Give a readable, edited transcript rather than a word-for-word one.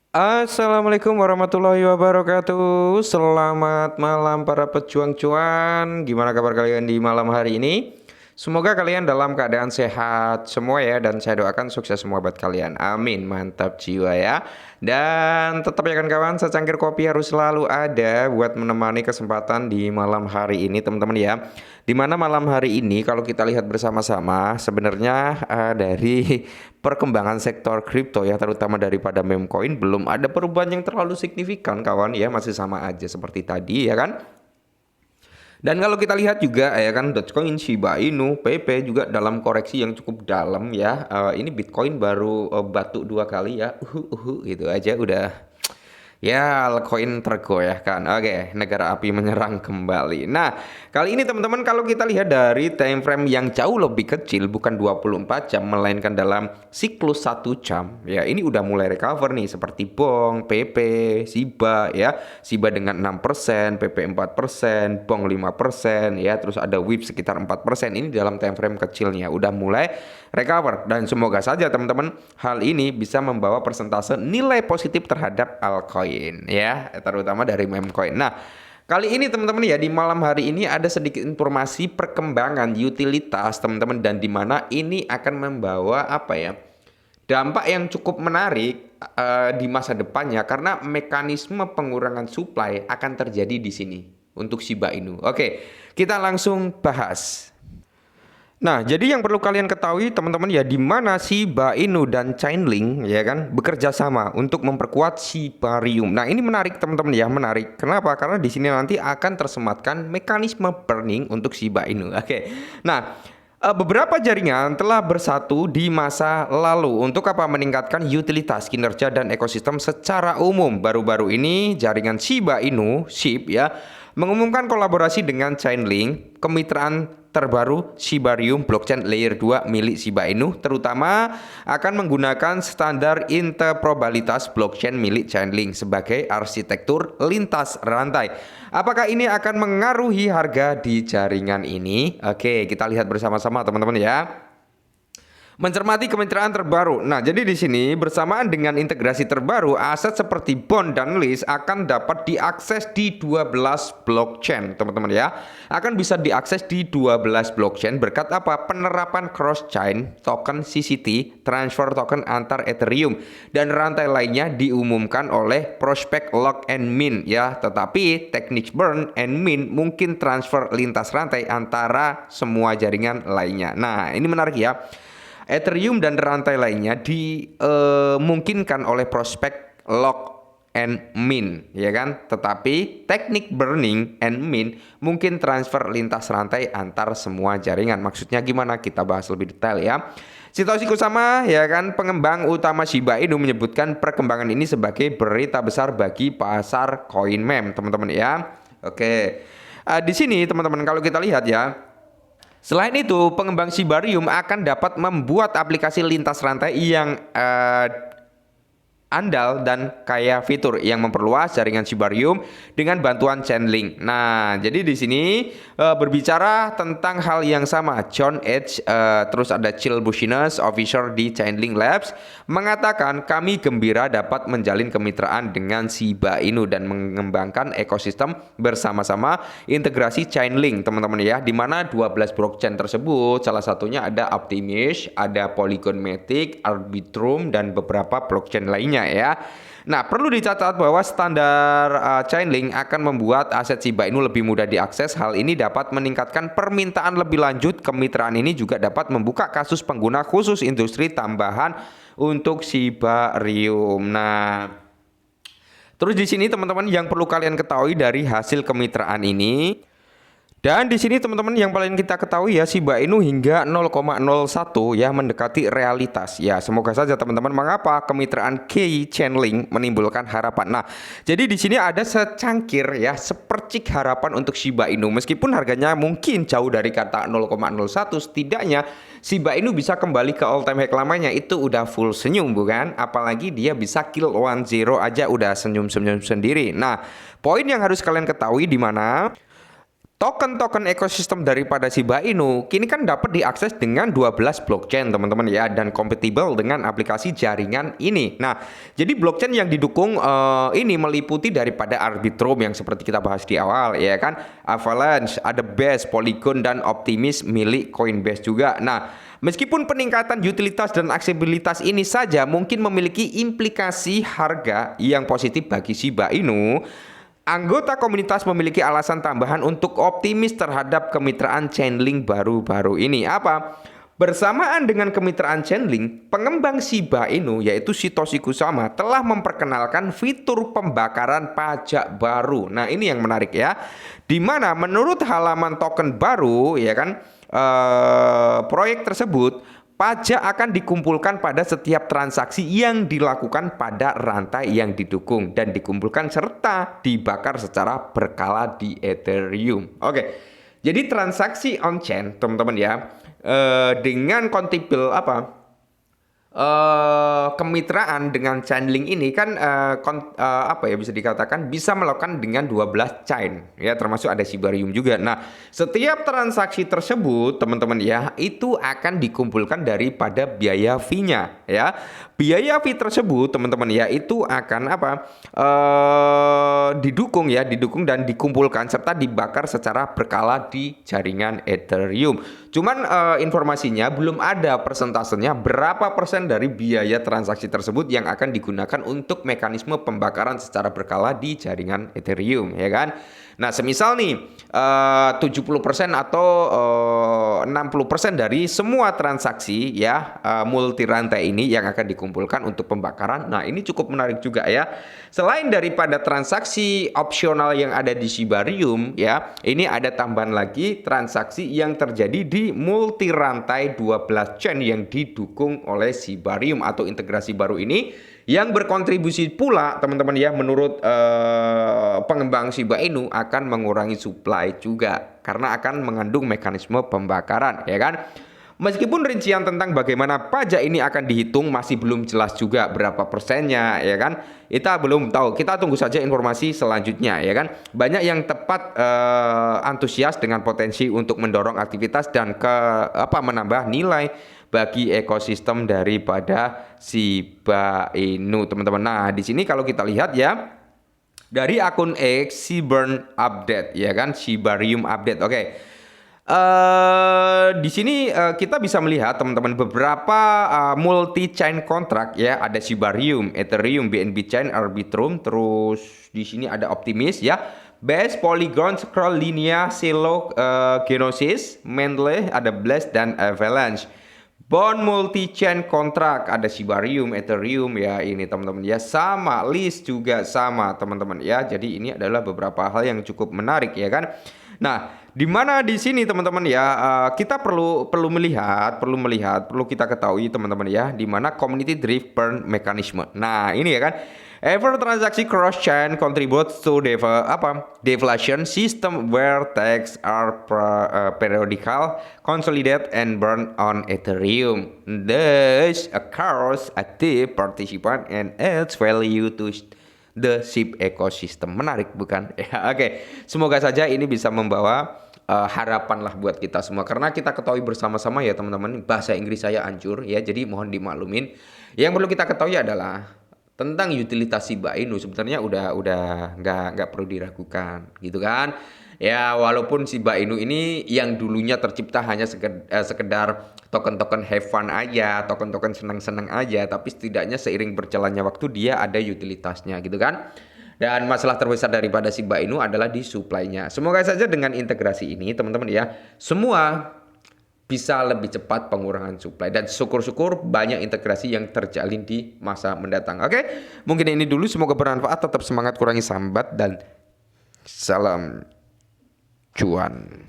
Assalamualaikum warahmatullahi wabarakatuh. Selamat malam para pejuang cuan. Gimana kabar kalian di malam hari ini? Semoga kalian dalam keadaan sehat semua ya, dan saya doakan sukses semua buat kalian. Amin. Mantap jiwa ya. Dan tetap ya kan kawan, secangkir kopi harus selalu ada buat menemani kesempatan di malam hari ini teman-teman ya. Dimana malam hari ini kalau kita lihat bersama-sama sebenarnya dari perkembangan sektor kripto ya, terutama daripada meme coin, belum ada perubahan yang terlalu signifikan kawan ya, masih sama aja seperti tadi ya kan. Dan kalau kita lihat juga ya kan, Dogecoin, Shiba Inu, PP juga dalam koreksi yang cukup dalam ya. Ini Bitcoin baru batuk dua kali ya, gitu aja udah. Ya, koin tergoyahkan. Oke, negara api menyerang kembali. Nah, kali ini teman-teman kalau kita lihat dari time frame yang jauh lebih kecil, bukan 24 jam, melainkan dalam siklus 1 jam. Ya, ini udah mulai recover nih, seperti Bong, PP, Shiba ya. Shiba dengan 6%, PP 4%, Bong 5%, ya. Terus ada WIP sekitar 4%. Ini dalam time frame kecilnya udah mulai recover, dan semoga saja teman-teman hal ini bisa membawa persentase nilai positif terhadap altcoin ya, terutama dari meme coin. Nah, kali ini teman-teman ya, di malam hari ini ada sedikit informasi perkembangan utilitas teman-teman, dan di mana ini akan membawa apa ya, dampak yang cukup menarik di masa depannya, karena mekanisme pengurangan supply akan terjadi di sini untuk Shiba Inu. Oke, kita langsung bahas. Nah, jadi yang perlu kalian ketahui teman-teman ya, di mana Shiba Inu dan Chainlink ya kan bekerja sama untuk memperkuat Shibarium. Nah, ini menarik teman-teman ya, menarik. Kenapa? Karena di sini nanti akan tersematkan mekanisme burning untuk Shiba Inu. Oke. Nah, beberapa jaringan telah bersatu di masa lalu untuk apa? Meningkatkan utilitas, kinerja dan ekosistem secara umum. Baru-baru ini jaringan Shiba Inu, SHIB ya, mengumumkan kolaborasi dengan Chainlink, kemitraan terbaru Shibarium blockchain layer 2 milik Shiba Inu, terutama akan menggunakan standar interoperabilitas blockchain milik Chainlink sebagai arsitektur lintas rantai. Apakah ini akan mengaruhi harga di jaringan ini? Oke, kita lihat bersama-sama teman-teman ya. Mencermati kemitraan terbaru. Nah, jadi di sini bersamaan dengan integrasi terbaru, aset seperti bond dan list akan dapat diakses di 12 blockchain, teman-teman ya. Akan bisa diakses di 12 blockchain berkat apa? Penerapan cross chain token CCT, transfer token antar Ethereum, dan rantai lainnya diumumkan oleh prospek lock and mint ya. Tetapi teknik burn and mint mungkin transfer lintas rantai antara semua jaringan lainnya. Nah, ini menarik ya. Ethereum dan rantai lainnya dimungkinkan oleh prospek lock and mint ya kan, tetapi teknik burning and mint mungkin transfer lintas rantai antar semua jaringan. Maksudnya gimana, kita bahas lebih detail ya. Satoshi Kusama ya kan, pengembang utama Shiba Inu, menyebutkan perkembangan ini sebagai berita besar bagi pasar koin meme teman-teman ya. Oke, di sini teman-teman kalau kita lihat ya, selain itu, pengembang Shibarium akan dapat membuat aplikasi lintas rantai yang andal dan kaya fitur yang memperluas jaringan Shibarium dengan bantuan Chainlink. Nah, jadi di sini berbicara tentang hal yang sama. John Edge, terus ada Chill Bushiness, officer di Chainlink Labs, mengatakan kami gembira dapat menjalin kemitraan dengan Shiba Inu dan mengembangkan ekosistem bersama-sama integrasi Chainlink, teman-teman ya. Di mana 12 blockchain tersebut, salah satunya ada Optimism, ada Polygon Matic, Arbitrum, dan beberapa blockchain lainnya ya. Nah, perlu dicatat bahwa standar Chainlink akan membuat aset Shiba Inu lebih mudah diakses. Hal ini dapat meningkatkan permintaan lebih lanjut. Kemitraan ini juga dapat membuka kasus pengguna khusus industri tambahan untuk Shibarium. Nah, terus di sini teman-teman yang perlu kalian ketahui dari hasil kemitraan ini. Dan di sini teman-teman yang paling kita ketahui ya, Shiba Inu hingga 0,01 ya mendekati realitas. Ya, semoga saja teman-teman, mengapa kemitraan Key Chainlink menimbulkan harapan. Nah, jadi di sini ada secangkir ya, sepercik harapan untuk Shiba Inu. Meskipun harganya mungkin jauh dari kata 0,01, setidaknya Shiba Inu bisa kembali ke all time high lamanya. Itu udah full senyum bukan? Apalagi dia bisa kill 1-0 aja udah senyum-senyum sendiri. Nah, poin yang harus kalian ketahui di mana Token-token ekosistem daripada Shiba Inu kini kan dapat diakses dengan 12 blockchain teman-teman ya, dan kompatibel dengan aplikasi jaringan ini. Nah, jadi blockchain yang didukung ini meliputi daripada Arbitrum yang seperti kita bahas di awal ya kan, Avalanche, ada Base, Polygon, dan Optimism milik Coinbase juga. Nah, meskipun peningkatan utilitas dan aksesibilitas ini saja mungkin memiliki implikasi harga yang positif bagi Shiba Inu, anggota komunitas memiliki alasan tambahan untuk optimis terhadap kemitraan Chainlink baru-baru ini. Apa? Bersamaan dengan kemitraan Chainlink, pengembang Shiba Inu yaitu Satoshi Kusama telah memperkenalkan fitur pembakaran pajak baru. Nah, ini yang menarik ya. Di mana menurut halaman token baru ya kan, proyek tersebut pajak akan dikumpulkan pada setiap transaksi yang dilakukan pada rantai yang didukung dan dikumpulkan serta dibakar secara berkala di Ethereum. Oke, jadi transaksi on-chain teman-teman ya, dengan kompatibel kemitraan dengan Chainlink ini kan bisa dikatakan bisa melakukan dengan 12 chain ya, termasuk ada Shibarium juga. Nah, setiap transaksi tersebut teman-teman ya itu akan dikumpulkan daripada biaya fee-nya ya. Biaya fee tersebut teman-teman ya itu akan didukung dan dikumpulkan serta dibakar secara berkala di jaringan Ethereum. Cuman informasinya belum ada persentasenya berapa persen dari biaya transaksi tersebut yang akan digunakan untuk mekanisme pembakaran secara berkala di jaringan Ethereum ya kan. Nah, semisal nih 70% atau 60% dari semua transaksi ya multi rantai ini yang akan dikumpulkan untuk pembakaran. Nah, ini cukup menarik juga ya. Selain daripada transaksi opsional yang ada di Shibarium ya, ini ada tambahan lagi transaksi yang terjadi di multi rantai 12 chain yang didukung oleh Shibarium atau integrasi baru ini, yang berkontribusi pula teman-teman ya, menurut pengembang Shiba Inu akan mengurangi supply juga karena akan mengandung mekanisme pembakaran ya kan. Meskipun rincian tentang bagaimana pajak ini akan dihitung masih belum jelas juga berapa persennya ya kan, kita belum tahu, kita tunggu saja informasi selanjutnya ya kan. Banyak yang tepat antusias dengan potensi untuk mendorong aktivitas dan menambah nilai bagi ekosistem daripada Shiba Inu teman-teman. Nah, di sini kalau kita lihat ya dari akun X Shibarium Update ya kan, Shibarium Update. Oke. Di sini kita bisa melihat teman-teman beberapa multi chain kontrak ya, ada Shibarium, Ethereum, BNB Chain, Arbitrum, terus di sini ada Optimism ya, Base, Polygon, Scroll, Linea, Celo, Genesis, Mendeley, ada Blast, dan Avalanche. Bond multi chain kontrak ada Shibarium, Ethereum ya, ini teman-teman ya, sama list juga sama teman-teman ya. Jadi ini adalah beberapa hal yang cukup menarik ya kan. Nah, di mana di sini teman-teman ya, kita perlu kita ketahui teman-teman ya, di mana community driven mechanism. Nah, ini ya kan. Every transaksi cross chain contributes to deflation system where tax are periodical, consolidate, and burn on Ethereum. Thus occurs active participant and adds value to the SHIB ecosystem. Menarik bukan? Ya, oke. Semoga saja ini bisa membawa harapan lah buat kita semua, karena kita ketahui bersama-sama ya teman-teman, bahasa Inggris saya hancur ya, jadi mohon dimaklumin. Yang perlu kita ketahui adalah tentang utilitas Shiba Inu sebenarnya udah nggak perlu diragukan gitu kan ya. Walaupun Shiba Inu ini yang dulunya tercipta hanya sekedar token-token have fun aja, token-token senang-senang aja, tapi setidaknya seiring berjalannya waktu dia ada utilitasnya gitu kan. Dan masalah terbesar daripada Shiba Inu adalah di supply-nya. Semoga saja dengan integrasi ini teman-teman ya, semua bisa lebih cepat pengurangan supply, dan syukur-syukur banyak integrasi yang terjalin di masa mendatang. Oke, mungkin ini dulu, semoga bermanfaat, tetap semangat, kurangi sambat, dan salam cuan.